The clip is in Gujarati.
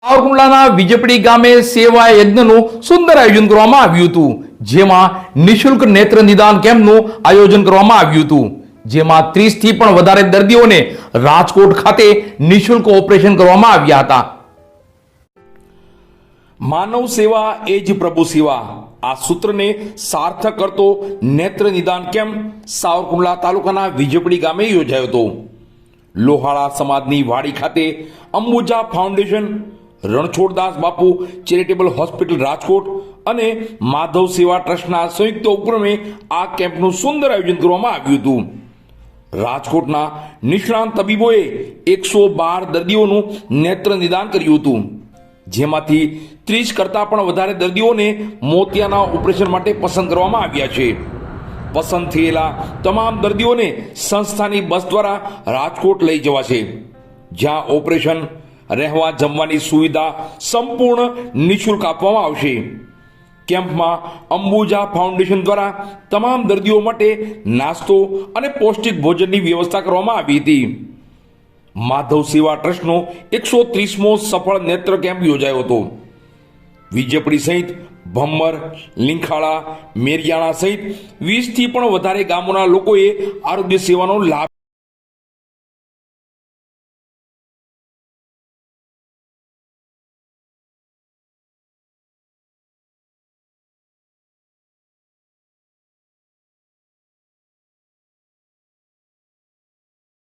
સાવરકુંડલાના વિજયપડી ગામે સેવા યજ્ઞનું સુંદર આયોજન કરવામાં આવ્યું હતું, જેમાં નિઃશુલ્ક નેત્ર નિદાન કેમ્પનું આયોજન કરવામાં આવ્યું હતું, જેમાં 30 થી પણ વધારે દર્દીઓને રાજકોટ ખાતે નિઃશુલ્ક ઓપરેશન કરવામાં આવ્યા હતા. માનવ સેવા એ જ પ્રભુ સેવા આ સૂત્રને સાર્થક કરતો નેત્ર નિદાન કેમ્પ સાવરકુંડલા તાલુકાના વિજયપડી ગામે યોજાયો હતો. લોહાળા સમાજની વાડી ખાતે અંબુજા ફાઉન્ડેશન, રણછોડદાસ બાપુ ચેરિટેબલ હોસ્પિટલ રાજકોટ અને માધવ સેવા ટ્રસ્ટના સંયુક્ત ઉપક્રમે આ કેમ્પનું સુંદર આયોજન કરવામાં આવ્યું હતું. રાજકોટના નિષ્ણાંત તબીબોએ 112 દર્દીઓનું નેત્ર નિદાન કર્યું હતું, જેમાંથી 30 કરતાં પણ વધારે દર્દીઓને મોતિયાના ઓપરેશન માટે પસંદ કરવામાં આવ્યા છે. પસંદ થયેલા તમામ દર્દીઓને સંસ્થાની બસ દ્વારા રાજકોટ લઈ જવાશે, જ્યાં ઓપરેશન, રહેવા જમવાની સુવિધા સંપૂર્ણ નિઃશુલ્ક આપવામાં આવશે. કેમ્પમાં અંબુજા ફાઉન્ડેશન દ્વારા તમામ દર્દીઓ માટે નાસ્તો અને પૌષ્ટિક ભોજનની વ્યવસ્થા કરવામાં આવી હતી. માધવ સેવા ટ્રસ્ટનો 130મો સફળ નેત્ર કેમ્પ યોજાયો હતો. વિજયપડી સહિત ભમ્મર, લીંખાળા, મેરિયાણા સહિત 20 થી પણ વધારે ગામોના લોકોએ આરોગ્ય સેવાનો લાભ